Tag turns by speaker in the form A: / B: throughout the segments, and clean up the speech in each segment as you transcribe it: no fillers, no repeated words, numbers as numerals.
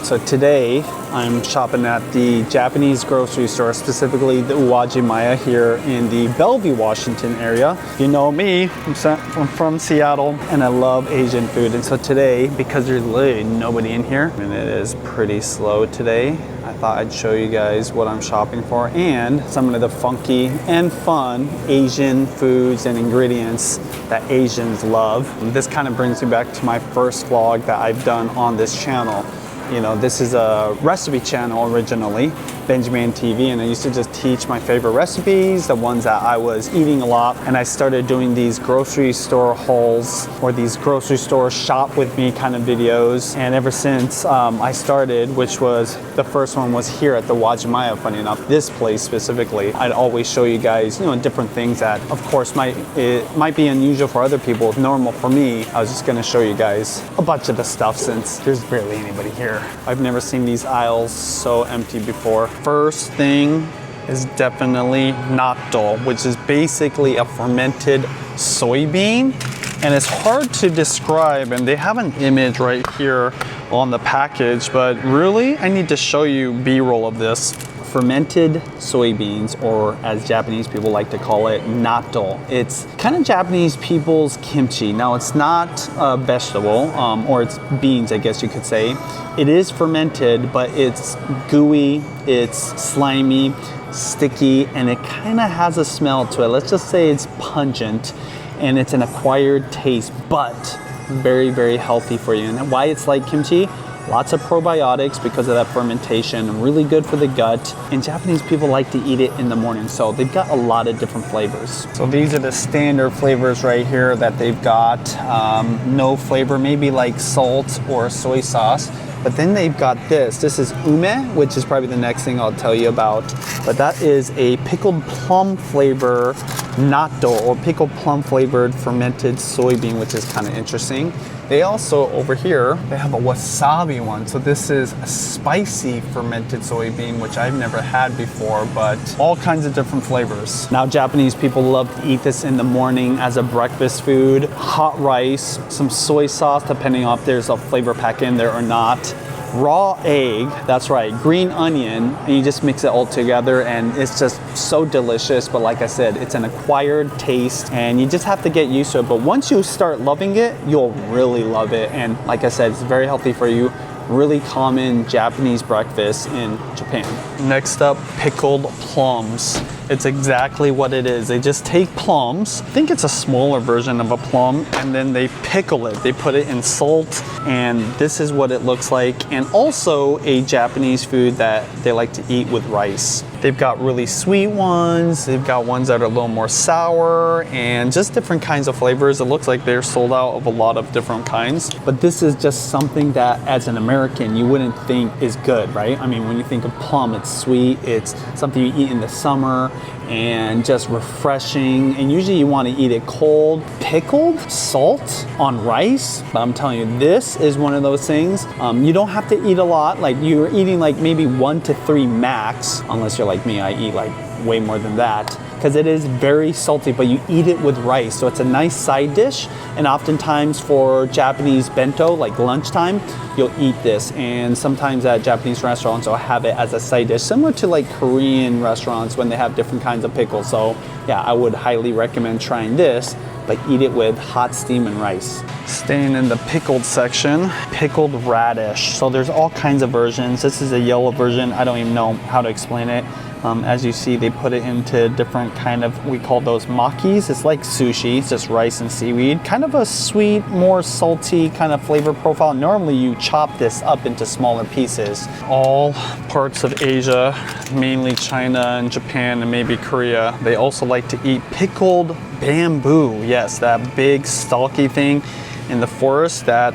A: So today I'm shopping at the Japanese grocery store, specifically the Uwajimaya here in the Bellevue, Washington area. You know me, I'm from Seattle and I love Asian food. And so today, because there's literally nobody in here and it is pretty slow today, I thought I'd show you guys what I'm shopping for and some of the funky and fun Asian foods and ingredients that Asians love. And this kind of brings me back to my first vlog that I've done on this channel. You know, this is a recipe channel originally, Benji TV, and I used to just teach my favorite recipes, the ones that I was eating a lot, and I started doing these grocery store hauls or these grocery store shop with me kind of videos. And ever since I started, which was the first one was here at the Uwajimaya, funny enough, this place specifically, I'd always show you guys, you know, different things that of course it might be unusual for other people, normal for me. I was just gonna show you guys a bunch of the stuff since there's barely anybody here. I've never seen these aisles so empty before. First thing is definitely natto, which is basically a fermented soybean. And it's hard to describe, and they have an image right here on the package, but really I need to show you B-roll of this. Fermented soybeans, or as Japanese people like to call it, natto. It's kind of Japanese people's kimchi. Now it's not a vegetable, or it's beans, I guess you could say. It is fermented, but it's gooey, it's slimy, sticky, and it kind of has a smell to it. Let's just say it's pungent, and it's an acquired taste, but very, very healthy for you. And why it's like kimchi? Lots of probiotics because of that fermentation, really good for the gut. And Japanese people like to eat it in the morning, so they've got a lot of different flavors. So these are the standard flavors right here that they've got. No flavor, maybe like salt or soy sauce. But then they've got this. This is ume, which is probably the next thing I'll tell you about. But that is a pickled plum flavor natto, or pickled plum flavored fermented soybean, which is kind of interesting. They also, over here, they have a wasabi one. So this is a spicy fermented soybean, which I've never had before, but all kinds of different flavors. Now, Japanese people love to eat this in the morning as a breakfast food. Hot rice, some soy sauce, depending on if there's a flavor pack in there or not. Raw egg, that's right, green onion, and you just mix it all together and it's just so delicious. But like I said, it's an acquired taste and you just have to get used to it. But once you start loving it, you'll really love it. And like I said, it's very healthy for you. Really common Japanese breakfast in Japan. Next up, pickled plums. It's exactly what it is. They just take plums, I think it's a smaller version of a plum, and then they pickle it. They put it in salt, and this is what it looks like. And also a Japanese food that they like to eat with rice. They've got really sweet ones, they've got ones that are a little more sour, and just different kinds of flavors. It looks like they're sold out of a lot of different kinds. But this is just something that, as an American, you wouldn't think is good, right? I mean, when you think of plum, it's sweet, it's something you eat in the summer, and just refreshing. And usually you want to eat it cold, pickled, salt on rice. But I'm telling you, this is one of those things. You don't have to eat a lot. Like, you're eating like maybe 1 to 3 max, unless you're like me, I eat like way more than that, because it is very salty, but you eat it with rice. So it's a nice side dish. And oftentimes for Japanese bento, like lunchtime, you'll eat this. And sometimes at Japanese restaurants, will have it as a side dish, similar to like Korean restaurants when they have different kinds of pickles. So yeah, I would highly recommend trying this, but eat it with hot steam and rice. Staying in the pickled section, pickled radish. So there's all kinds of versions. This is a yellow version. I don't even know how to explain it. As you see, they put it into different kind of, we call those makis. It's like sushi, it's just rice and seaweed. Kind of a sweet, more salty kind of flavor profile. Normally you chop this up into smaller pieces. All parts of Asia, mainly China and Japan and maybe Korea, they also like to eat pickled bamboo. Yes, that big stalky thing in the forest that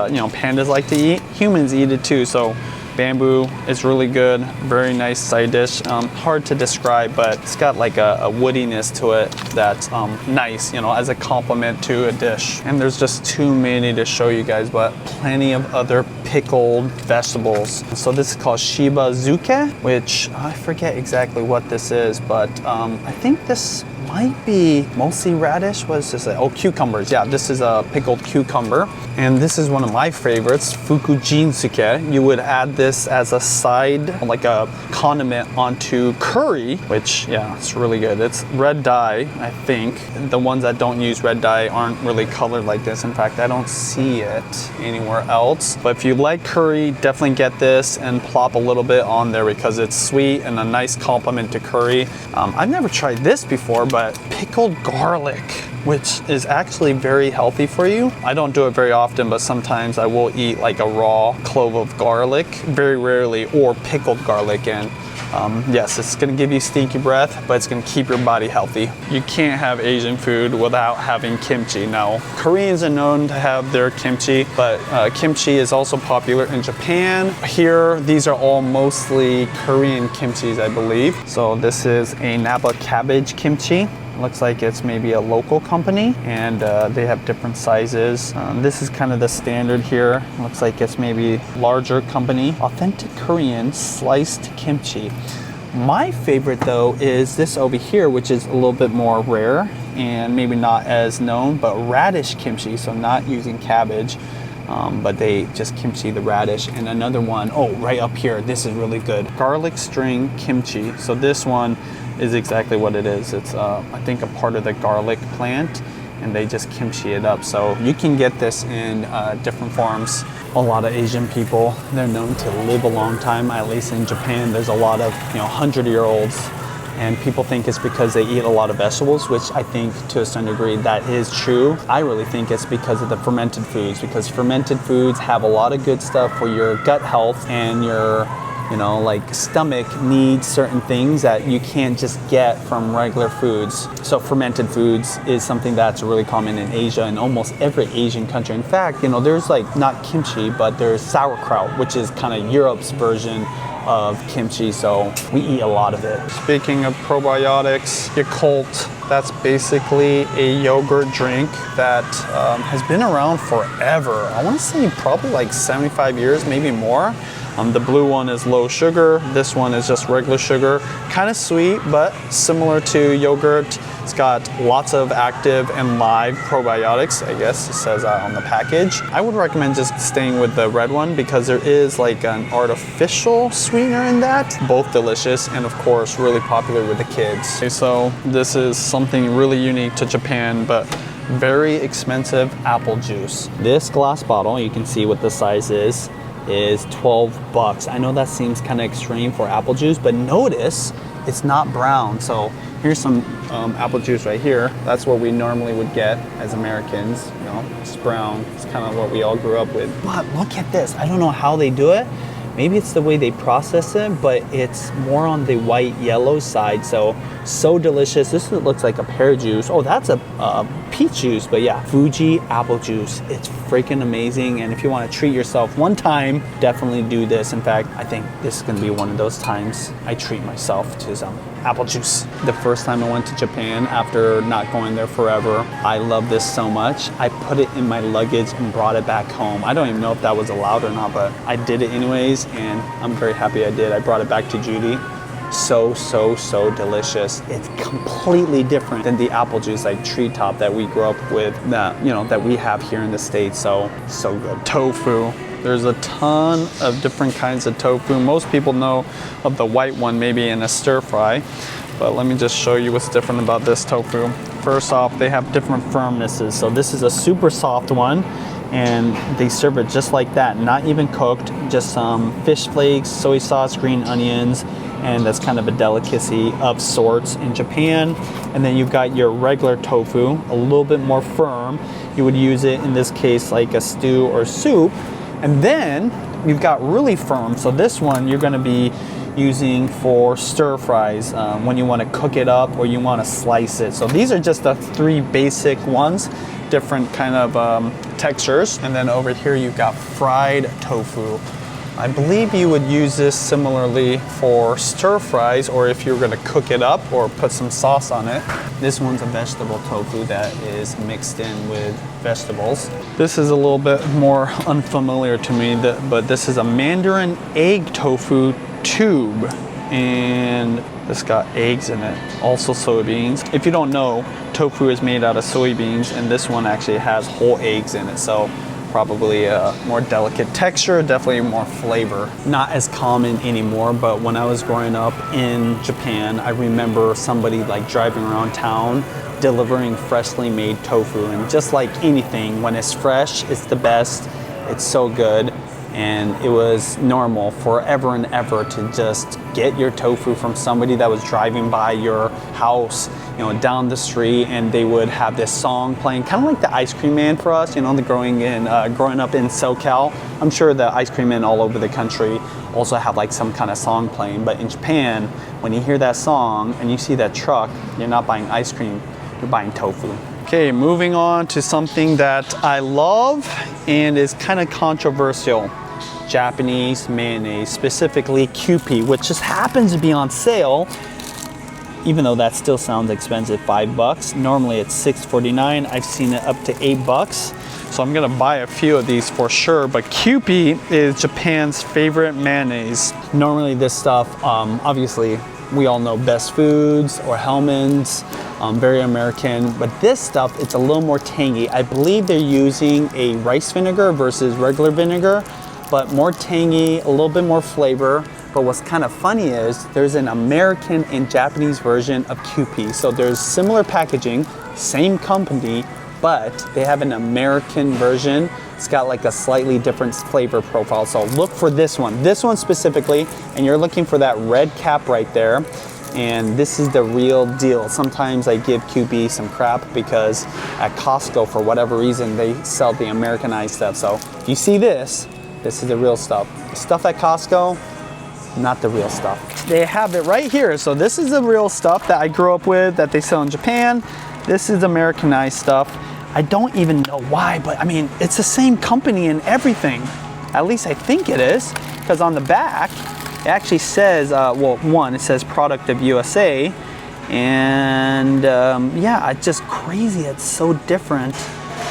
A: you know, pandas like to eat. Humans eat it too, so bamboo is really good. Very nice side dish. Hard to describe, but it's got like a woodiness to it that's nice, you know, as a complement to a dish. And there's just too many to show you guys, but plenty of other pickled vegetables. So this is called shibazuke, which I forget exactly what this is, but I think this might be mostly radish. What is this? Oh, cucumbers. Yeah, this is a pickled cucumber. And this is one of my favorites, fukujinsuke. You would add this as a side, like a condiment onto curry, which, yeah, it's really good. It's red dye, I think. The ones that don't use red dye aren't really colored like this. In fact, I don't see it anywhere else. But if you like curry, definitely get this and plop a little bit on there because it's sweet and a nice complement to curry. I've never tried this before, but pickled garlic, which is actually very healthy for you. I don't do it very often, but sometimes I will eat like a raw clove of garlic, very rarely, or pickled garlic. And yes, it's gonna give you stinky breath, but it's gonna keep your body healthy. You can't have Asian food without having kimchi. Now, Koreans are known to have their kimchi, but kimchi is also popular in Japan. Here, these are all mostly Korean kimchis, I believe. So this is a Napa cabbage kimchi. Looks like it's maybe a local company, and they have different sizes. This is kind of the standard here. Looks like it's maybe larger company. Authentic Korean sliced kimchi. My favorite though is this over here, which is a little bit more rare and maybe not as known, but radish kimchi. So not using cabbage, but they just kimchi the radish. And another one, oh, right up here, this is really good. Garlic string kimchi. So this one is exactly what it is. It's I think a part of the garlic plant, and they just kimchi it up. So you can get this in different forms. A lot of Asian people, they're known to live a long time. At least in Japan, there's a lot of 100-year-olds, and people think it's because they eat a lot of vegetables, which I think to a certain degree that is true. I really think it's because of the fermented foods, because fermented foods have a lot of good stuff for your gut health, and your like stomach needs certain things that you can't just get from regular foods. So fermented foods is something that's really common in Asia, in almost every Asian country. In fact, there's like not kimchi, but there's sauerkraut, which is kind of Europe's version of kimchi. So we eat a lot of it. Speaking of probiotics, Yakult, that's basically a yogurt drink that has been around forever. I want to say probably like 75 years, maybe more. The blue one is low sugar. This one is just regular sugar. Kind of sweet, but similar to yogurt. It's got lots of active and live probiotics, I guess it says on the package. I would recommend just staying with the red one because there is like an artificial sweetener in that. Both delicious and of course really popular with the kids. Okay, so this is something really unique to Japan, but very expensive apple juice. This glass bottle, you can see what the size is 12 bucks. I know that seems kind of extreme for apple juice, but notice it's not brown. So here's some apple juice right here. That's what we normally would get as Americans. It's brown. It's kind of what we all grew up with. But look at this. I don't know how they do it. Maybe it's the way they process it, but it's more on the white yellow side. So delicious. This looks like a pear juice. Oh, that's a peach juice, but yeah, Fuji apple juice. It's freaking amazing. And if you want to treat yourself one time, definitely do this. In fact, I think this is going to be one of those times I treat myself to some apple juice. The first time I went to Japan after not going there forever, I love this so much. I put it in my luggage and brought it back home. I don't even know if that was allowed or not, but I did it anyways, and I'm very happy I did. I brought it back to Judy. So delicious. It's completely different than the apple juice like treetop that we grew up with, that we have here in the States. So good. Tofu. There's a ton of different kinds of tofu. Most people know of the white one maybe in a stir fry, but let me just show you what's different about this tofu. First off, they have different firmnesses. So this is a super soft one, and they serve it just like that, not even cooked, just some fish flakes, soy sauce, green onions, and that's kind of a delicacy of sorts in Japan. And then you've got your regular tofu, a little bit more firm. You would use it in this case like a stew or soup. And then you've got really firm. So this one you're gonna be using for stir fries when you wanna cook it up or you wanna slice it. So these are just the three basic ones, different kind of textures. And then over here you've got fried tofu. I believe you would use this similarly for stir fries, or if you're gonna cook it up or put some sauce on it. This one's a vegetable tofu that is mixed in with vegetables. This is a little bit more unfamiliar to me, but this is a Mandarin egg tofu tube. And This got eggs in it, also soybeans. If you don't know, tofu is made out of soybeans, and this one actually has whole eggs in it, so probably a more delicate texture, definitely more flavor. Not as common anymore, but when I was growing up in Japan, I remember somebody like driving around town delivering freshly made tofu, and just like anything, when it's fresh, it's the best. It's so good. And it was normal forever and ever to just get your tofu from somebody that was driving by your house, you know, down the street, and they would have this song playing, kind of like the Ice Cream Man for us, you know, growing up in SoCal. I'm sure the ice cream men all over the country also have like some kind of song playing, but in Japan, when you hear that song and you see that truck, you're not buying ice cream, you're buying tofu. Okay, moving on to something that I love and is kind of controversial. Japanese mayonnaise, specifically Kewpie, which just happens to be on sale, even though that still sounds expensive, $5. Normally it's $6.49. I've seen it up to $8. So I'm gonna buy a few of these for sure, but Kewpie is Japan's favorite mayonnaise. Normally this stuff, obviously we all know Best Foods or Hellmann's, very American, but this stuff, it's a little more tangy. I believe they're using a rice vinegar versus regular vinegar, but more tangy, a little bit more flavor. But what's kind of funny is there's an American and Japanese version of Kewpie. So there's similar packaging, same company, but they have an American version. It's got like a slightly different flavor profile. So look for this one specifically, and you're looking for that red cap right there. And this is the real deal. Sometimes I give Kewpie some crap because at Costco, for whatever reason, they sell the Americanized stuff. So if you see this is the real stuff. The stuff at Costco, not the real stuff. They have it right here. So this is the real stuff that I grew up with, that they sell in Japan. This is Americanized stuff. I don't even know why, but I mean, it's the same company and everything. At least I think it is, because on the back, it actually says, well, one, it says product of USA, and yeah, it's just crazy. It's so different.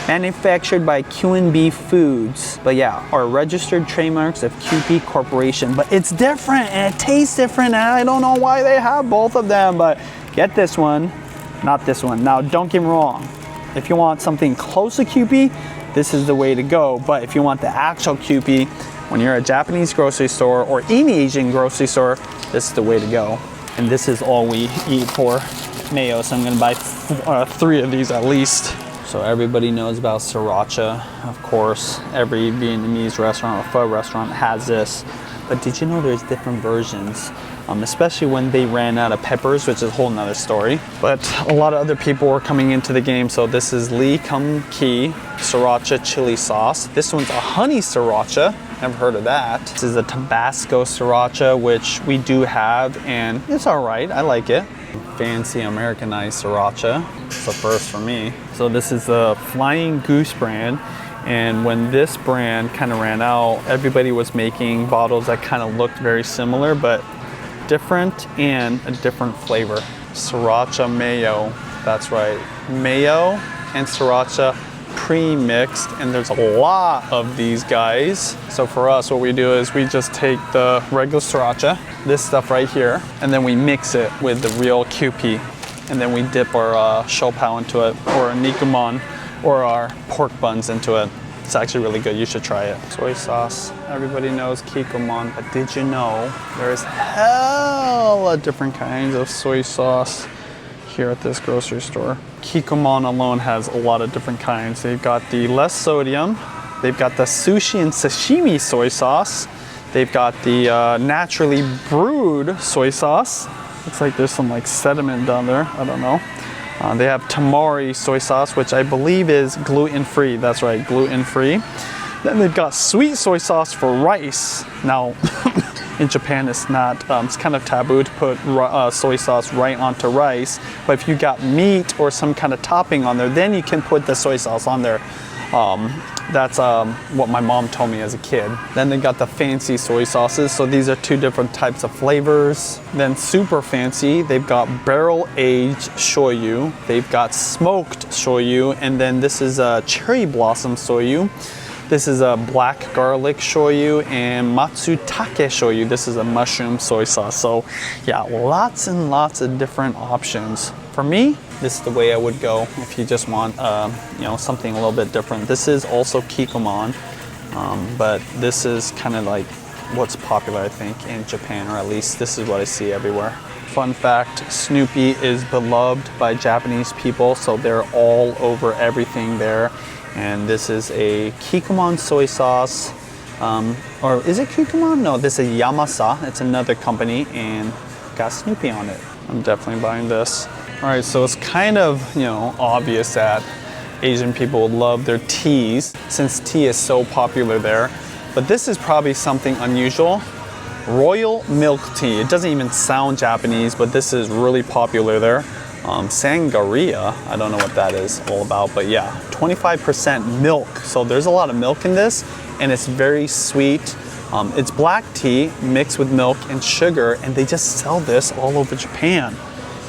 A: Manufactured by Q&B Foods, but yeah, are registered trademarks of Kewpie Corporation. But it's different and it tastes different, and I don't know why they have both of them, but get this one, not this one. Now, don't get me wrong. If you want something close to Kewpie, this is the way to go. But if you want the actual Kewpie, when you're at a Japanese grocery store or any Asian grocery store, this is the way to go. And this is all we eat for mayo, so I'm gonna buy 3 of these at least. So everybody knows about Sriracha, of course. Every Vietnamese restaurant or pho restaurant has this. But did you know there's different versions? Especially when they ran out of peppers, which is a whole nother story. But a lot of other people were coming into the game. So this is Lee Kum Ki Sriracha chili sauce. This one's a honey Sriracha. Never heard of that. This is a Tabasco Sriracha, which we do have, and it's all right. I like it. Fancy Americanized Sriracha. It's the first for me. So this is the Flying Goose brand. And when this brand kind of ran out, everybody was making bottles that kind of looked very similar, but different and a different flavor. Sriracha mayo, that's right. Mayo and Sriracha pre-mixed, and there's a lot of these guys. So for us, what we do is we just take the regular Sriracha, this stuff right here, and then we mix it with the real Kewpie. And then we dip our shopao into it, or a nikumon, or our pork buns into it. It's actually really good, you should try it. Soy sauce, everybody knows kikumon, but did you know there's hella different kinds of soy sauce here at this grocery store. Kikumon alone has a lot of different kinds. They've got the less sodium, they've got the sushi and sashimi soy sauce, they've got the naturally brewed soy sauce. Looks like there's some like sediment down there, I don't know. They have tamari soy sauce, which I believe is gluten-free. That's right, gluten-free. Then they've got sweet soy sauce for rice. Now, in Japan, it's not, it's kind of taboo to put soy sauce right onto rice. But if you got meat or some kind of topping on there, then you can put the soy sauce on there. That's what my mom told me as a kid. Then they got the fancy soy sauces. So these are 2 different types of flavors. Then super fancy, they've got barrel-aged shoyu. They've got smoked shoyu. And then this is cherry blossom shoyu. This is a black garlic shoyu and matsutake shoyu. This is a mushroom soy sauce. So yeah, lots and lots of different options. For me, this is the way I would go if you just want you know, something a little bit different. This is also kikkoman, but this is kind of like what's popular, I think, in Japan, or at least this is what I see everywhere. Fun fact, Snoopy is beloved by Japanese people, so they're all over everything there. And this is a kikkoman soy sauce, or is it kikkoman? No, this is Yamasa. It's another company, and got Snoopy on it. I'm definitely buying this. All right, so it's kind of, you know, obvious that Asian people love their teas since tea is so popular there. But this is probably something unusual. Royal milk tea. It doesn't even sound Japanese, but this is really popular there. Sangria, I don't know what that is all about, but yeah, 25% milk. So there's a lot of milk in this, and it's very sweet. It's black tea mixed with milk and sugar, and they just sell this all over Japan.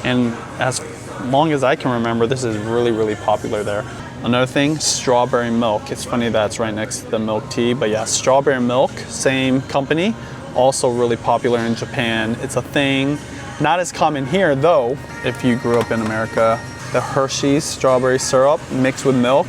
A: And as long as I can remember, this is really, really popular there. Another thing, strawberry milk. It's funny that it's right next to the milk tea, but yeah, strawberry milk, same company, also really popular in Japan. It's a thing. Not as common here though, if you grew up in America. The Hershey's strawberry syrup mixed with milk,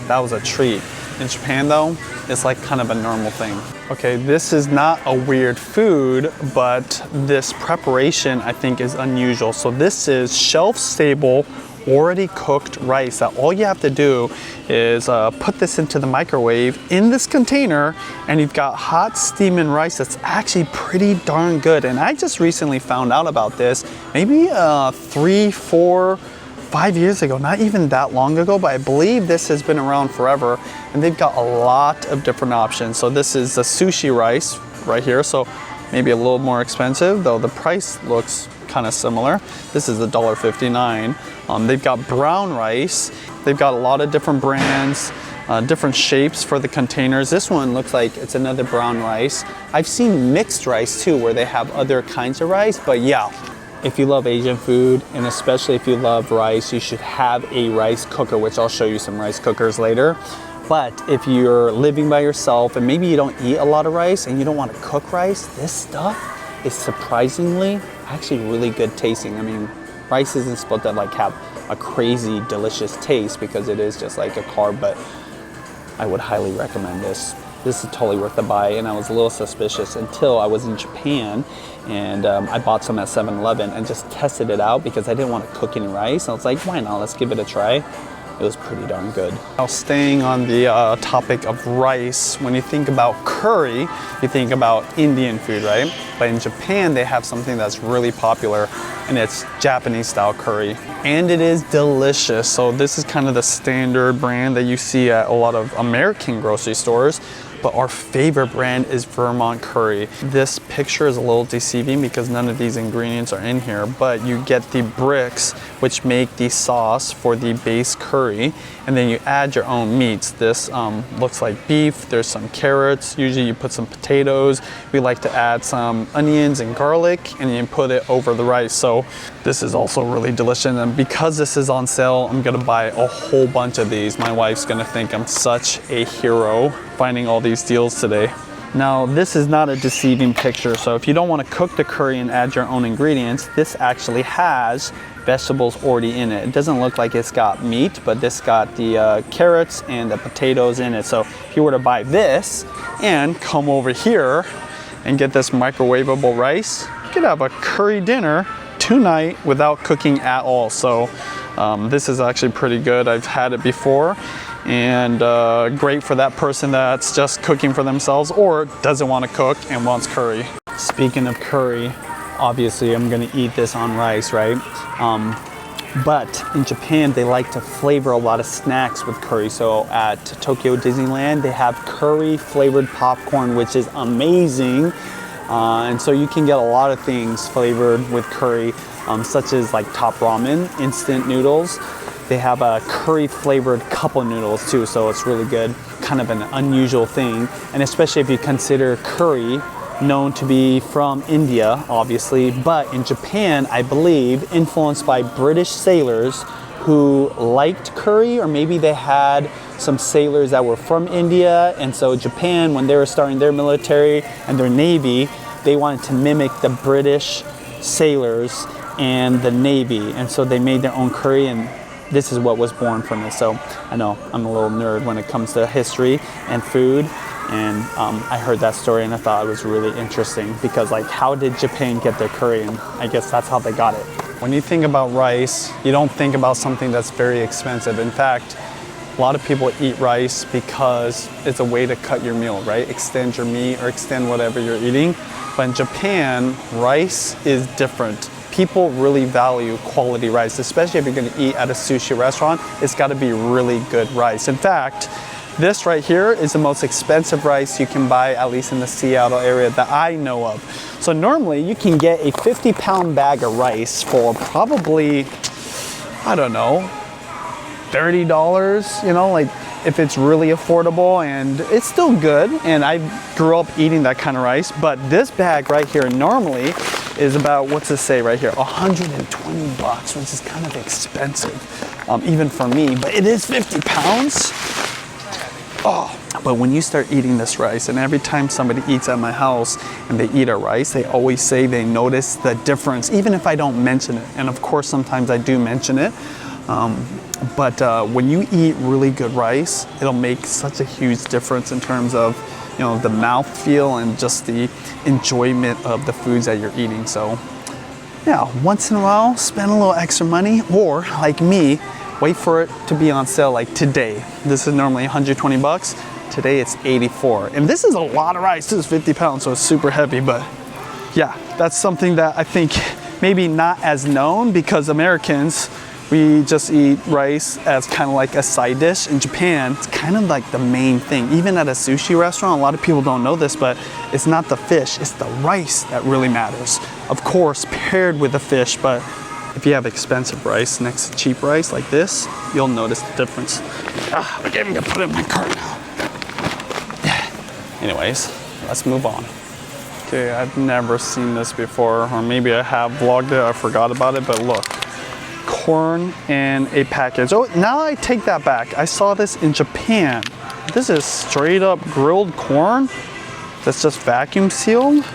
A: that was a treat. In Japan though, it's like kind of a normal thing. Okay, this is not a weird food, but this preparation I think is unusual. So this is shelf-stable, already cooked rice that all you have to do is put this into the microwave in this container, and you've got hot steaming rice that's actually pretty darn good. And I just recently found out about this, maybe 3, 4, 5 years ago, not even that long ago, but I believe this has been around forever, and they've got a lot of different options. So this is the sushi rice right here, so maybe a little more expensive, though the price looks kind of similar. This is $1.59. They've got brown rice. They've got a lot of different brands, different shapes for the containers. This one looks like it's another brown rice. I've seen mixed rice too, where they have other kinds of rice, but yeah, if you love Asian food, and especially if you love rice, you should have a rice cooker, which I'll show you some rice cookers later. But if you're living by yourself and maybe you don't eat a lot of rice and you don't want to cook rice, this stuff is surprisingly actually really good tasting. I mean, rice isn't supposed to like have a crazy delicious taste because it is just like a carb, but I would highly recommend this. This is totally worth the buy, and I was a little suspicious until I was in Japan, and I bought some at 7-Eleven and just tested it out because I didn't want to cook any rice. I was like, why not? Let's give it a try. It was pretty darn good. Now, staying on the topic of rice, when you think about curry, you think about Indian food, right? But in Japan, they have something that's really popular, and it's Japanese style curry. And it is delicious. So this is kind of the standard brand that you see at a lot of American grocery stores. But our favorite brand is Vermont Curry. This picture is a little deceiving because none of these ingredients are in here, but you get the bricks, which make the sauce for the base curry, and then you add your own meats. This looks like beef, there's some carrots, usually you put some potatoes. We like to add some onions and garlic, and you put it over the rice. So this is also really delicious, and because this is on sale, I'm gonna buy a whole bunch of these. My wife's gonna think I'm such a hero finding all these deals today. Now, this is not a deceiving picture, so if you don't want to cook the curry and add your own ingredients, this actually has vegetables already in it. It doesn't look like it's got meat, but this got the carrots and the potatoes in it. So if you were to buy this and come over here and get this microwavable rice, you could have a curry dinner tonight without cooking at all. So this is actually pretty good. I've had it before, and great for that person that's just cooking for themselves or doesn't want to cook and wants curry. Speaking of curry, obviously I'm gonna eat this on rice, right? But in Japan, they like to flavor a lot of snacks with curry. So at Tokyo Disneyland, they have curry flavored popcorn, which is amazing. And so you can get a lot of things flavored with curry, such as like top ramen, instant noodles. They have a curry flavored cup of noodles too, so it's really good. Kind of an unusual thing, and especially if you consider curry known to be from India, obviously, but in Japan, I believe, influenced by British sailors who liked curry, or maybe they had some sailors that were from India, and so Japan, when they were starting their military and their navy, they wanted to mimic the British sailors and the navy, and so they made their own curry, and this is what was born from it. So I know I'm a little nerd when it comes to history and food, and I heard that story and I thought it was really interesting because, like, how did Japan get their curry? And I guess that's how they got it. When you think about rice, you don't think about something that's very expensive. In fact, a lot of people eat rice because it's a way to cut your meal, right? Extend your meat or extend whatever you're eating. But in Japan, rice is different. People really value quality rice, especially if you're gonna eat at a sushi restaurant. It's gotta be really good rice. In fact, this right here is the most expensive rice you can buy, at least in the Seattle area that I know of. So normally you can get a 50-pound bag of rice for probably, I don't know, $30, you know, like if it's really affordable, and it's still good. And I grew up eating that kind of rice, but this bag right here normally is about, what's it say right here, 120 bucks, which is kind of expensive, even for me, but it is 50 pounds. Oh, but when you start eating this rice, and every time somebody eats at my house and they eat our rice, they always say they notice the difference, even if I don't mention it. And of course, sometimes I do mention it. But when you eat really good rice, it'll make such a huge difference in terms of, you know, the mouthfeel and just the enjoyment of the foods that you're eating. So yeah, once in a while, spend a little extra money, or like me, wait for it to be on sale. Like today, this is normally 120 bucks. Today it's 84. And this is a lot of rice. This is 50 pounds, so it's super heavy. But yeah, that's something that I think maybe not as known, because Americans, we just eat rice as kind of like a side dish. In Japan, it's kind of like the main thing. Even at a sushi restaurant, a lot of people don't know this, but it's not the fish, it's the rice that really matters. Of course, paired with the fish, but if you have expensive rice next to cheap rice like this, you'll notice the difference. I can't even put it in my cart now. Anyways, let's move on. Okay, I've never seen this before, or maybe I have vlogged it, I forgot about it, but look. Corn in a package. Oh, now I take that back. I saw this in Japan. This is straight up grilled corn that's just vacuum sealed.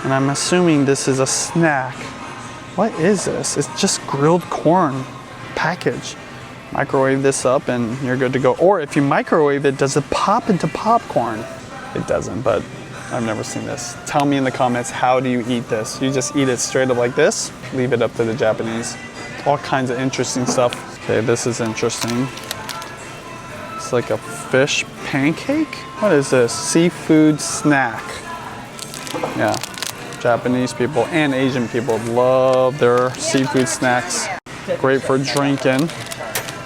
A: And I'm assuming this is a snack. What is this? It's just grilled corn package. Microwave this up and you're good to go. Or if you microwave it, does it pop into popcorn? It doesn't, but I've never seen this. Tell me in the comments, how do you eat this? You just eat it straight up like this? Leave it up to the Japanese. All kinds of interesting stuff. Okay, this is interesting. It's like a fish pancake? What is this? Seafood snack. Yeah, Japanese people and Asian people love their seafood snacks. Great for drinking.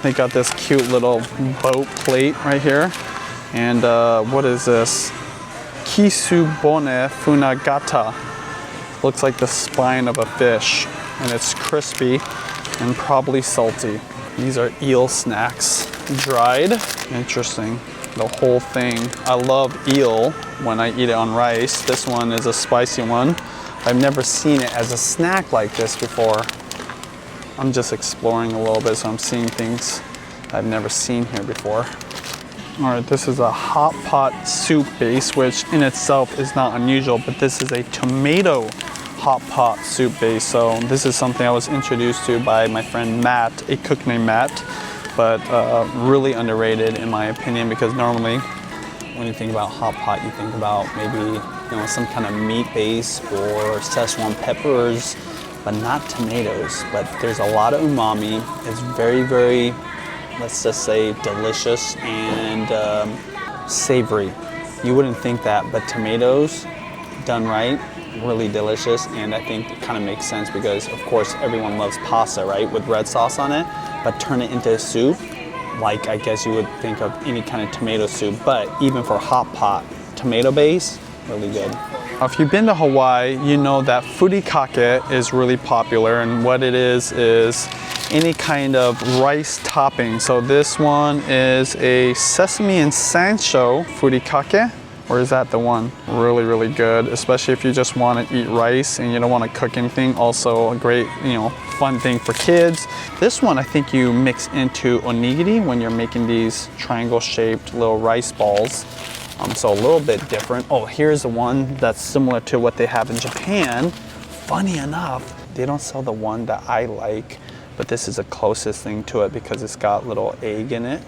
A: They got this cute little boat plate right here. And what is this? Kisubone funagata. Looks like the spine of a fish, and it's crispy and probably salty. These are eel snacks, dried. Interesting, the whole thing. I love eel when I eat it on rice. This one is a spicy one. I've never seen it as a snack like this before. I'm just exploring a little bit, so I'm seeing things I've never seen here before. All right, this is a hot pot soup base, which in itself is not unusual, but this is a tomato hot pot soup base. So this is something I was introduced to by my friend Matt, a cook named Matt, but really underrated in my opinion, because normally when you think about hot pot, you think about maybe, you know, some kind of meat base or Szechuan peppers, but not tomatoes. But there's a lot of umami. It's very, very, let's just say, delicious and savory. You wouldn't think that, but tomatoes done right, really delicious. And I think it kind of makes sense because, of course, everyone loves pasta, right, with red sauce on it, but turn it into a soup, like I guess you would think of any kind of tomato soup. But even for hot pot, tomato base, really good. If you've been to Hawaii, you know that furikake is really popular, and what it is any kind of rice topping. So this one is a sesame and sansho furikake. Or is that the one? Really, really good, especially if you just want to eat rice and you don't want to cook anything. Also a great, fun thing for kids. This one I think you mix into onigiri when you're making these triangle shaped little rice balls. So a little bit different. Oh, here's the one that's similar to what they have in Japan. Funny enough, they don't sell the one that I like, but this is the closest thing to it because it's got little egg in it.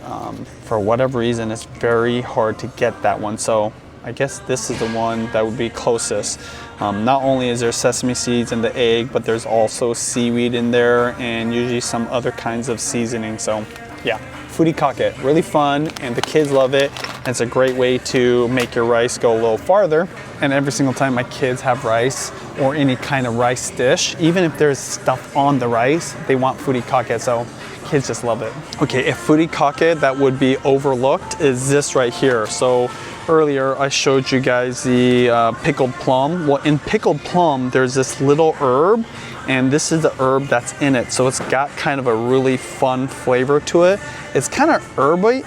A: For whatever reason, it's very hard to get that one. So I guess this is the one that would be closest. Not only is there sesame seeds in the egg, but there's also seaweed in there and usually some other kinds of seasoning. So yeah, Furikake, really fun, and the kids love it. And it's a great way to make your rice go a little farther. And every single time my kids have rice or any kind of rice dish, even if there's stuff on the rice, they want Furikake. So kids just love it. Okay, if Furikake that would be overlooked is this right here. So earlier I showed you guys the pickled plum. Well, in pickled plum, there's this little herb, and this is the herb that's in it. So it's got kind of a really fun flavor to it. It's kind of herby,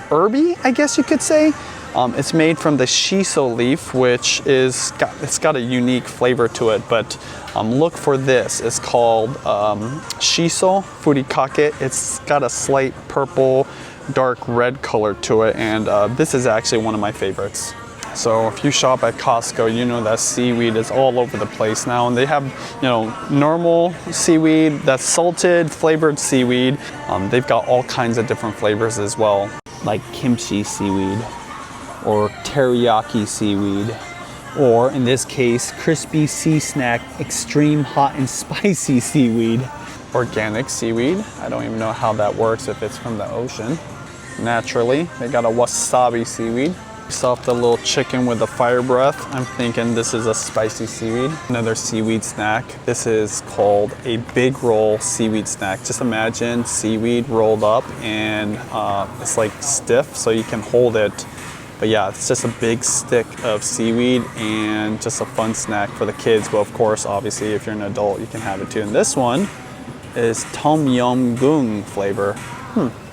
A: I guess you could say. It's made from the shiso leaf, which it's got a unique flavor to it. But look for this. It's called shiso furikake. It's got a slight purple, dark red color to it, and this is actually one of my favorites. So if you shop at Costco, you know that seaweed is all over the place now, and they have, normal seaweed, that's salted, flavored seaweed. They've got all kinds of different flavors as well, like kimchi seaweed, or teriyaki seaweed, or in this case, crispy sea snack, extreme hot and spicy seaweed. Organic seaweed, I don't even know how that works if it's from the ocean. Naturally, they got a wasabi seaweed. Stuffed a little chicken with a fire breath. I'm thinking this is a spicy seaweed. Another seaweed snack. This is called a big roll seaweed snack. Just imagine seaweed rolled up, and it's like stiff so you can hold it. But yeah, it's just a big stick of seaweed and just a fun snack for the kids. But of course, obviously, if you're an adult, you can have it too. And this one is tom yum goong flavor.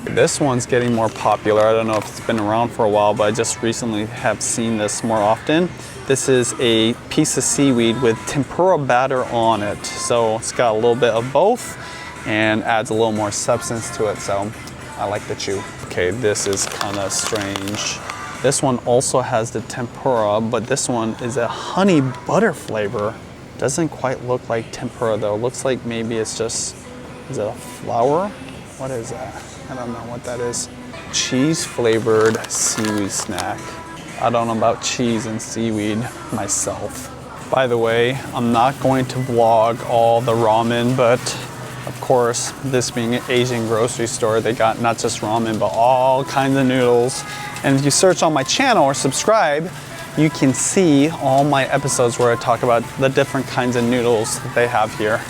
A: This one's getting more popular. I don't know if it's been around for a while, but I just recently have seen this more often. This is a piece of seaweed with tempura batter on it. So it's got a little bit of both and adds a little more substance to it. So I like the chew. Okay, this is kind of strange. This one also has the tempura, but this one is a honey butter flavor. Doesn't quite look like tempura though. Looks like maybe it's just, is it a flour? What is that? I don't know what that is. Cheese flavored seaweed snack. I don't know about cheese and seaweed myself. By the way, I'm not going to vlog all the ramen, but of course, this being an Asian grocery store, they got not just ramen, but all kinds of noodles. And if you search on my channel or subscribe, you can see all my episodes where I talk about the different kinds of noodles that they have here.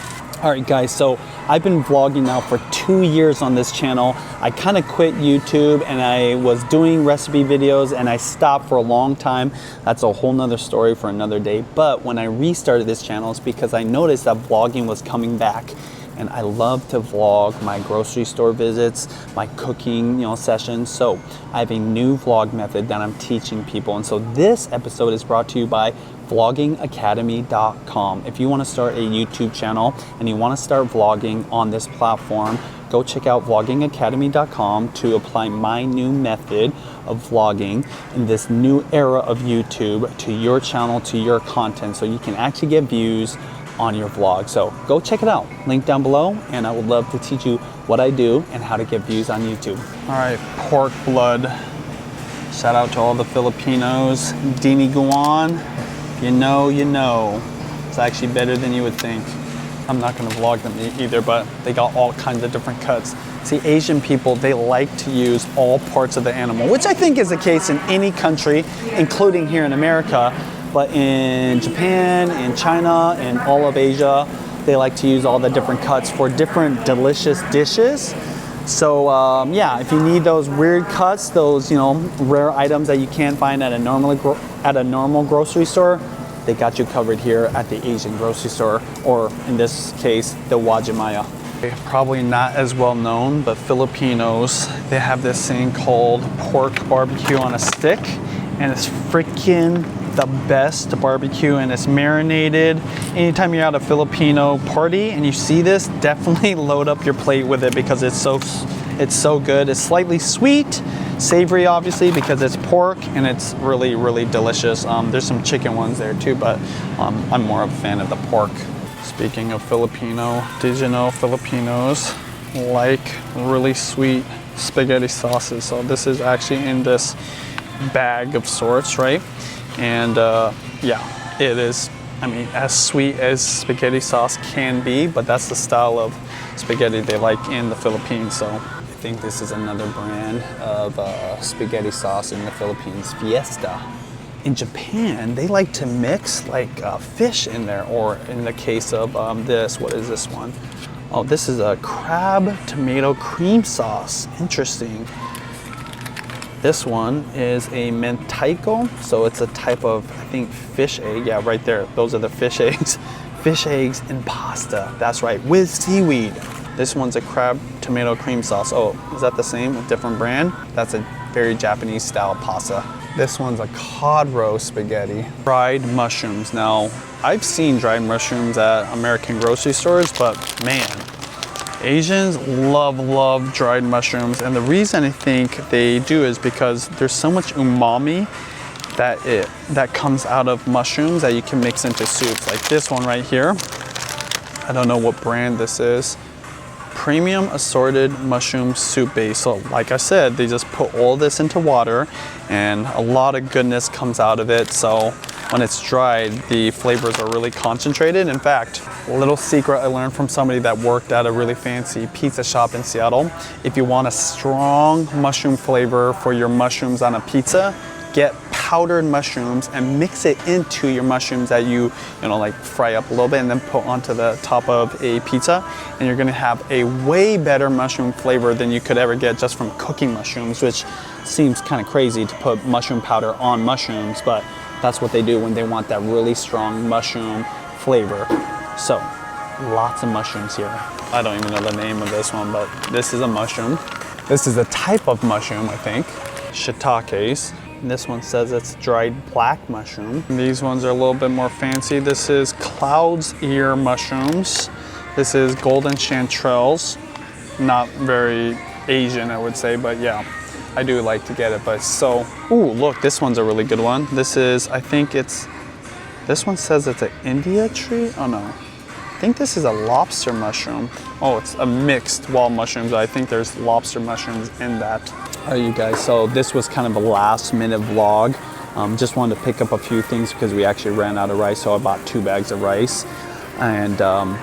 A: All right, guys, so I've been vlogging now for 2 years on this channel. I kind of quit YouTube and I was doing recipe videos and I stopped for a long time. That's a whole nother story for another day. But when I restarted this channel, it's because I noticed that vlogging was coming back. And I love to vlog my grocery store visits, my cooking, sessions. So I have a new vlog method that I'm teaching people. And so this episode is brought to you by vloggingacademy.com. If you want to start a YouTube channel and you want to start vlogging on this platform, go check out vloggingacademy.com to apply my new method of vlogging in this new era of YouTube to your channel, to your content, so you can actually get views on your vlog. So go check it out. Link down below, and I would love to teach you what I do and how to get views on YouTube. All right, pork blood. Shout out to all the Filipinos. Diniguan. You know. It's actually better than you would think. I'm not gonna vlog them either, but they got all kinds of different cuts. See, Asian people, they like to use all parts of the animal, which I think is the case in any country, including here in America. But in Japan, in China, and all of Asia, they like to use all the different cuts for different delicious dishes. So yeah, if you need those weird cuts, those rare items that you can't find at a normal grocery store, they got you covered here at the Asian grocery store, or in this case, the Uwajimaya. Probably not as well known, but Filipinos, they have this thing called pork barbecue on a stick, and it's freaking the best barbecue, and it's marinated. Anytime you're at a Filipino party and you see this, definitely load up your plate with it because it's so good. It's slightly sweet, savory obviously because it's pork, and it's really, really delicious. There's some chicken ones there too, but I'm more of a fan of the pork. Speaking of Filipino, did you know Filipinos like really sweet spaghetti sauces? So this is actually in this bag of sorts, right? And yeah, it is, I mean, as sweet as spaghetti sauce can be, but that's the style of spaghetti they like in the Philippines. So I think this is another brand of spaghetti sauce in the Philippines, Fiesta. In Japan, they like to mix like fish in there, or in the case of this, what is this one? Oh, this is a crab tomato cream sauce. Interesting. This one is a mentaiko, so it's a type of, I think, fish egg. Yeah, right there. Those are the fish eggs. Fish eggs and pasta. That's right, with seaweed. This one's a crab tomato cream sauce. Oh, is that the same? A different brand? That's a very Japanese style pasta. This one's a cod roast spaghetti. Dried mushrooms. Now, I've seen dried mushrooms at American grocery stores, but man, Asians love dried mushrooms. And the reason I think they do is because there's so much umami that comes out of mushrooms that you can mix into soups. Like this one right here. I don't know what brand this is. Premium assorted mushroom soup base. So like I said, they just put all this into water and a lot of goodness comes out of it. So when it's dried, the flavors are really concentrated. In fact, a little secret I learned from somebody that worked at a really fancy pizza shop in Seattle. If you want a strong mushroom flavor for your mushrooms on a pizza, get powdered mushrooms and mix it into your mushrooms that you know, like fry up a little bit and then put onto the top of a pizza. And you're gonna have a way better mushroom flavor than you could ever get just from cooking mushrooms, which seems kind of crazy to put mushroom powder on mushrooms, but that's what they do when they want that really strong mushroom flavor. So, lots of mushrooms here. I don't even know the name of this one, but this is a mushroom. This is a type of mushroom, I think. Shiitakes. And this one says it's dried black mushroom. And these ones are a little bit more fancy. This is cloud's ear mushrooms. This is golden chanterelles. Not very Asian, I would say, but yeah, I do like to get it. But so, ooh, look, this one's a really good one. This is, I think it's, this one says it's an India tree. Oh no, I think this is a lobster mushroom. Oh, it's a mixed wall mushrooms. I think there's lobster mushrooms in that. All right, you guys, so this was kind of a last minute vlog. Just wanted to pick up a few things because we actually ran out of rice, so I bought 2 bags of rice. And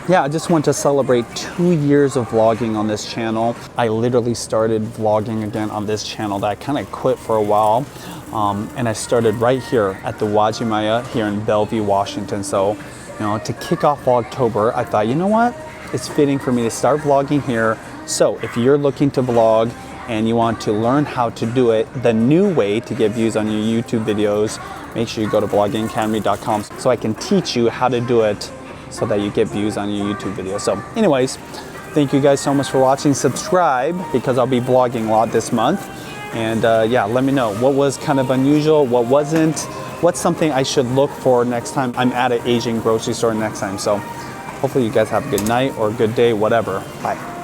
A: yeah, I just want to celebrate 2 years of vlogging on this channel. I literally started vlogging again on this channel that I kind of quit for a while. And I started right here at the Uwajimaya here in Bellevue, Washington. So, you know, to kick off Vlogtober, I thought, you know what? It's fitting for me to start vlogging here. So if you're looking to vlog and you want to learn how to do it the new way to get views on your YouTube videos, make sure you go to vloggingacademy.com so I can teach you how to do it so that you get views on your YouTube videos. So anyways, thank you guys so much for watching. Subscribe because I'll be vlogging a lot this month. And yeah, let me know what was kind of unusual, what wasn't, what's something I should look for next time I'm at an Asian grocery store next time. So hopefully you guys have a good night or a good day, whatever. Bye.